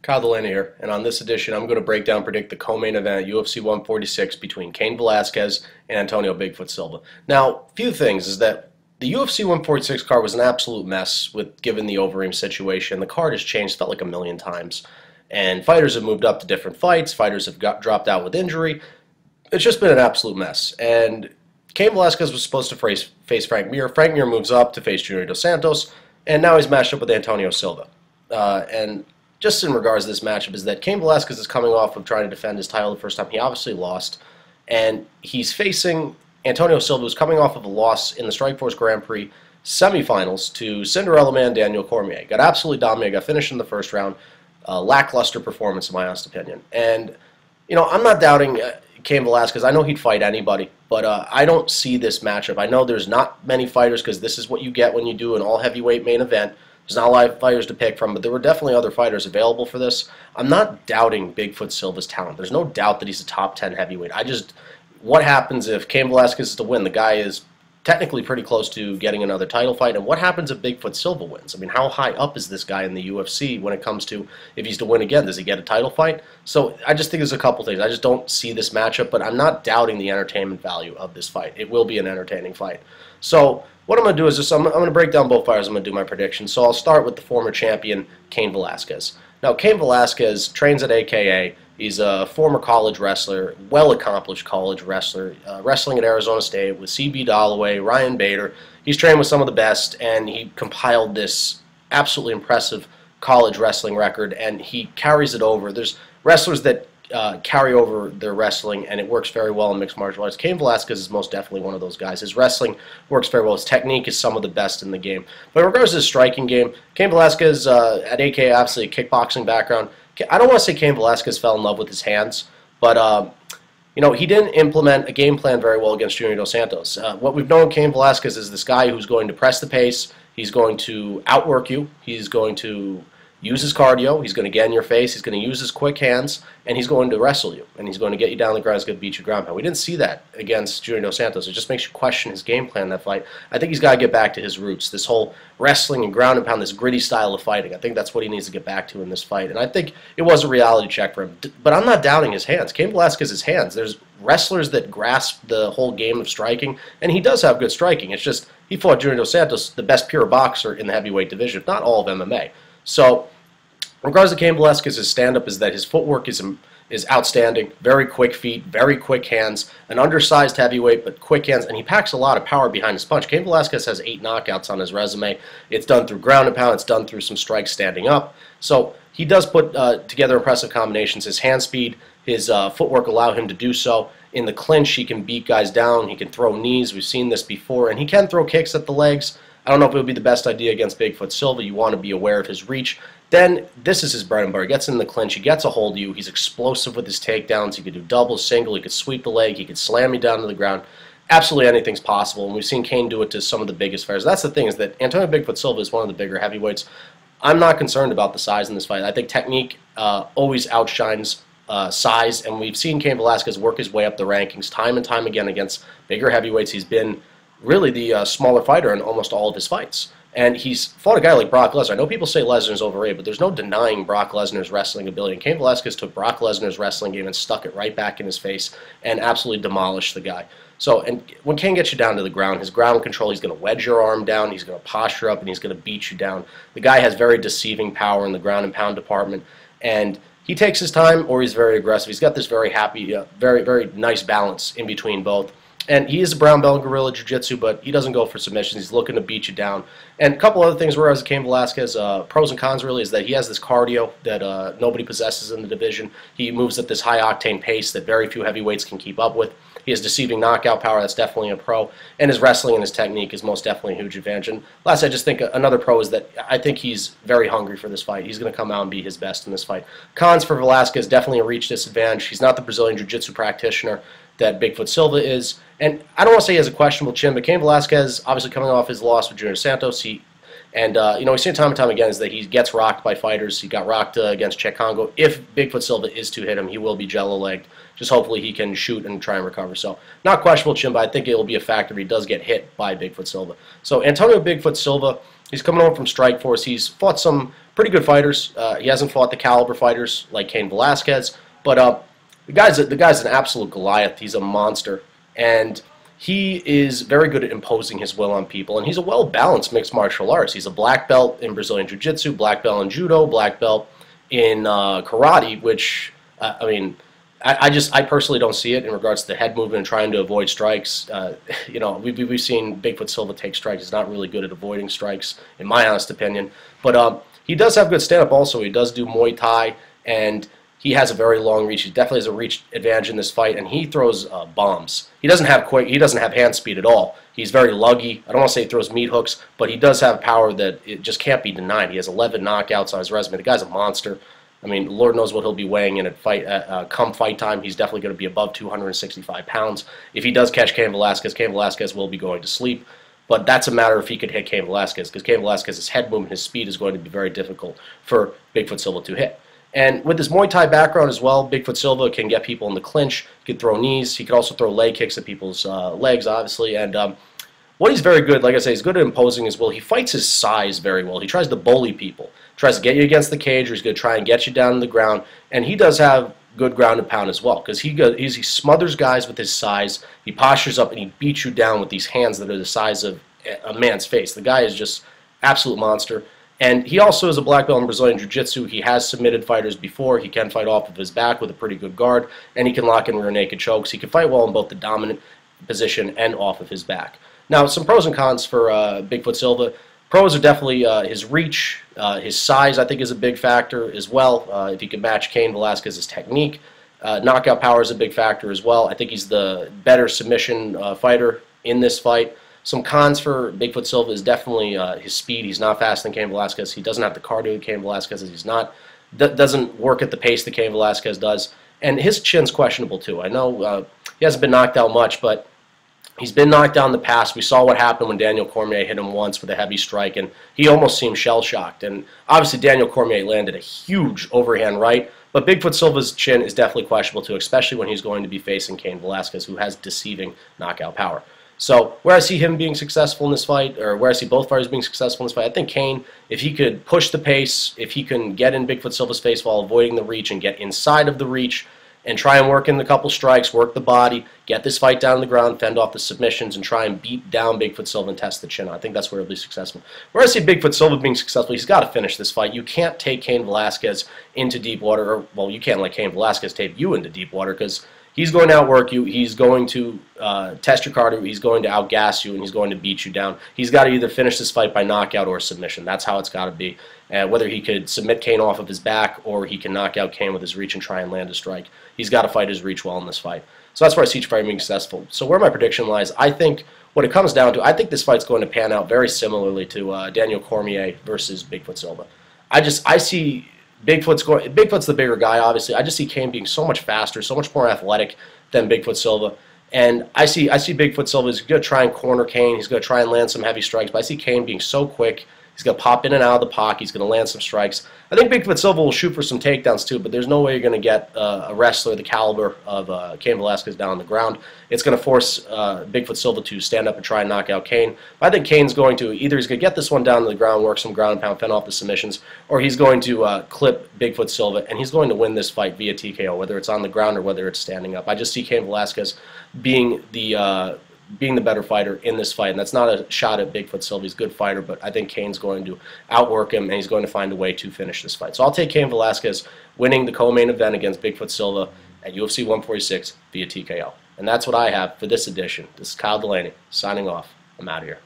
Kyle Delaney here, and on this edition, I'm going to break down, predict the co-main event at UFC 146 between Cain Velasquez and Antonio Bigfoot Silva. Now, few things is that the UFC 146 card was an absolute mess given the Overeem situation. The card has changed, felt like a million times, and fighters have moved up to different fights. Fighters have dropped out with injury. It's just been an absolute mess, and Cain Velasquez was supposed to face Frank Mir. Frank Mir moves up to face Junior Dos Santos, and now he's matched up with Antonio Silva. And just in regards to this matchup is that Cain Velasquez is coming off of trying to defend his title the first time. He obviously lost, and he's facing Antonio Silva, who's coming off of a loss in the Strikeforce Grand Prix semifinals to Cinderella Man Daniel Cormier. Got absolutely dominated, got finished in the first round. Lackluster performance, in my honest opinion. And, you know, I'm not doubting Cain Velasquez. I know he'd fight anybody, but I don't see this matchup. I know there's not many fighters because this is what you get when you do an all-heavyweight main event. There's not a lot of fighters to pick from, but there were definitely other fighters available for this. I'm not doubting Bigfoot Silva's talent. There's no doubt that he's a top 10 heavyweight. What happens if Cain Velasquez is to win? The guy is technically pretty close to getting another title fight. And what happens if Bigfoot Silva wins? I mean, how high up is this guy in the UFC when it comes to if he's to win again? Does he get a title fight? So I just think there's a couple things. I just don't see this matchup, but I'm not doubting the entertainment value of this fight. It will be an entertaining fight. So what I'm going to do is I'm going to break down both fighters. I'm going to do my predictions. So I'll start with the former champion, Cain Velasquez. Now, Cain Velasquez trains at AKA. He's a former college wrestler, well-accomplished college wrestler, wrestling at Arizona State with C.B. Dalloway, Ryan Bader. He's trained with some of the best, and he compiled this absolutely impressive college wrestling record, and he carries it over. There's wrestlers that carry over their wrestling, and it works very well in mixed martial arts. Cain Velasquez is most definitely one of those guys. His wrestling works very well. His technique is some of the best in the game. But in regards to his striking game, Cain Velasquez at AKA, obviously a kickboxing background. I don't want to say Cain Velasquez fell in love with his hands, but you know, he didn't implement a game plan very well against Junior Dos Santos. What we've known Cain Velasquez is this guy who's going to press the pace. He's going to outwork you. He's going to use his cardio. He's going to get in your face. He's going to use his quick hands, and he's going to wrestle you. And he's going to get you down the ground. He's going to beat you ground pound. We didn't see that against Junior Dos Santos. It just makes you question his game plan in that fight. I think he's got to get back to his roots. This whole wrestling and ground and pound, this gritty style of fighting. I think that's what he needs to get back to in this fight. And I think it was a reality check for him. But I'm not doubting his hands. Cain Velasquez's hands. There's wrestlers that grasp the whole game of striking, and he does have good striking. It's just he fought Junior Dos Santos, the best pure boxer in the heavyweight division, if not all of MMA. So in regards to Cain Velasquez's stand-up is that his footwork is outstanding, very quick feet, very quick hands, an undersized heavyweight, but quick hands, and he packs a lot of power behind his punch. Cain Velasquez has 8 knockouts on his resume. It's done through ground and pound. It's done through some strikes standing up. So he does put together impressive combinations. His hand speed, his footwork allow him to do so. In the clinch, he can beat guys down. He can throw knees. We've seen this before, and he can throw kicks at the legs. I don't know if it would be the best idea against Bigfoot Silva. You want to be aware of his reach. Then this is his bread and butter. He gets in the clinch. He gets a hold of you. He's explosive with his takedowns. He could do double, single. He could sweep the leg. He could slam you down to the ground. Absolutely anything's possible, and we've seen Cain do it to some of the biggest fighters. That's the thing, is that Antonio Bigfoot Silva is one of the bigger heavyweights. I'm not concerned about the size in this fight. I think technique always outshines size, and we've seen Cain Velasquez work his way up the rankings time and time again against bigger heavyweights. He's been really the smaller fighter in almost all of his fights. And he's fought a guy like Brock Lesnar. I know people say Lesnar's overrated, but there's no denying Brock Lesnar's wrestling ability. And Cain Velasquez took Brock Lesnar's wrestling game and stuck it right back in his face and absolutely demolished the guy. So, and when Cain gets you down to the ground, his ground control, he's going to wedge your arm down, he's going to posture up, and he's going to beat you down. The guy has very deceiving power in the ground and pound department, and he takes his time, or he's very aggressive. He's got this very happy, very nice balance in between both. And he is a brown belt in guerrilla jiu-jitsu, but he doesn't go for submissions. He's looking to beat you down. And a couple other things, whereas Cain Velasquez, pros and cons really, is that he has this cardio that nobody possesses in the division. He moves at this high-octane pace that very few heavyweights can keep up with. He has deceiving knockout power. That's definitely a pro. And his wrestling and his technique is most definitely a huge advantage. And last, I just think another pro is that I think he's very hungry for this fight. He's going to come out and be his best in this fight. Cons for Velasquez, definitely a reach disadvantage. He's not the Brazilian jiu-jitsu practitioner that Bigfoot Silva is. And I don't want to say he has a questionable chin, but Cain Velasquez, obviously coming off his loss with Junior Santos, you know, we've seen time and time again is that he gets rocked by fighters. He got rocked against Czech Congo. If Bigfoot Silva is to hit him, he will be jello-legged. Just hopefully he can shoot and try and recover. So not questionable chin, but I think it will be a factor if he does get hit by Bigfoot Silva. So Antonio Bigfoot Silva, he's coming over from Strikeforce. He's fought some pretty good fighters. He hasn't fought the caliber fighters like Cain Velasquez, but the guy's an absolute Goliath. He's a monster, and he is very good at imposing his will on people, and he's a well-balanced mixed martial arts. He's a black belt in Brazilian Jiu-Jitsu, black belt in Judo, black belt in karate, which, I mean, I personally don't see it in regards to the head movement and trying to avoid strikes. You know, we've seen Bigfoot Silva take strikes. He's not really good at avoiding strikes, in my honest opinion. But he does have good stand-up also. He does do Muay Thai, and he has a very long reach. He definitely has a reach advantage in this fight, and he throws bombs. He doesn't have hand speed at all. He's very luggy. I don't want to say he throws meat hooks, but he does have power that it just can't be denied. He has 11 knockouts on his resume. The guy's a monster. I mean, Lord knows what he'll be weighing in at come fight time. He's definitely going to be above 265 pounds. If he does catch Cain Velasquez will be going to sleep. But that's a matter if he could hit Cain Velasquez, because Cain Velasquez's head movement, his speed is going to be very difficult for Bigfoot Silva to hit. And with his Muay Thai background as well, Bigfoot Silva can get people in the clinch. He can throw knees. He can also throw leg kicks at people's legs, obviously. And what he's very good, like I say, he's good at imposing his will. He fights his size very well. He tries to bully people. Tries to get you against the cage, or he's going to try and get you down on the ground. And he does have good ground and pound as well, because he smothers guys with his size. He postures up and he beats you down with these hands that are the size of a man's face. The guy is just absolute monster. And he also is a black belt in Brazilian Jiu-Jitsu. He has submitted fighters before. He can fight off of his back with a pretty good guard, and he can lock in rear naked chokes. He can fight well in both the dominant position and off of his back. Now, some pros and cons for Bigfoot Silva. Pros are definitely his reach, his size I think is a big factor as well. If he can match Cain Velasquez's technique. Knockout power is a big factor as well. I think he's the better submission fighter in this fight. Some cons for Bigfoot Silva is definitely his speed. He's not faster than Cain Velasquez. He doesn't have the cardio that Cain Velasquez has. He's not, doesn't work at the pace that Cain Velasquez does. And his chin's questionable too. I know he hasn't been knocked out much, but he's been knocked down in the past. We saw what happened when Daniel Cormier hit him once with a heavy strike, and he almost seemed shell-shocked. And obviously Daniel Cormier landed a huge overhand right, but Bigfoot Silva's chin is definitely questionable too, especially when he's going to be facing Cain Velasquez, who has deceiving knockout power. So where I see him being successful in this fight, or where I see both fighters being successful in this fight, I think Cain, if he could push the pace, if he can get in Bigfoot Silva's face while avoiding the reach and get inside of the reach, and try and work in a couple strikes, work the body, get this fight down on the ground, fend off the submissions, and try and beat down Bigfoot Silva and test the chin. I think that's where he'll be successful. Where I see Bigfoot Silva being successful, he's got to finish this fight. You can't take Cain Velasquez into deep water, or, well, you can't let Cain Velasquez take you into deep water, because he's going to outwork you, he's going to test your cardio, he's going to outgas you, and he's going to beat you down. He's got to either finish this fight by knockout or submission. That's how it's got to be. Whether he could submit Cain off of his back or he can knock out Cain with his reach and try and land a strike. He's got to fight his reach well in this fight. So that's where I see each fight being successful. So where my prediction lies, I think what it comes down to, I think this fight's going to pan out very similarly to Daniel Cormier versus Bigfoot Silva. I see Bigfoot's the bigger guy, obviously. I just see Cain being so much faster, so much more athletic than Bigfoot Silva. And I see Bigfoot Silva is going to try and corner Cain. He's going to try and land some heavy strikes. But I see Cain being so quick. He's going to pop in and out of the pocket. He's going to land some strikes. I think Bigfoot Silva will shoot for some takedowns too, but there's no way you're going to get a wrestler the caliber of Cain Velasquez down on the ground. It's going to force Bigfoot Silva to stand up and try and knock out Cain. But I think Cain's going to, either he's going to get this one down to the ground, work some ground and pound, fend off the submissions, or he's going to clip Bigfoot Silva, and he's going to win this fight via TKO, whether it's on the ground or whether it's standing up. I just see Cain Velasquez being the better fighter in this fight, and that's not a shot at Bigfoot Silva. He's a good fighter, but I think Cain's going to outwork him, and he's going to find a way to finish this fight. So I'll take Cain Velasquez winning the co-main event against Bigfoot Silva at UFC 146 via TKO. And that's what I have for this edition. This is Kyle Delaney signing off. I'm out of here.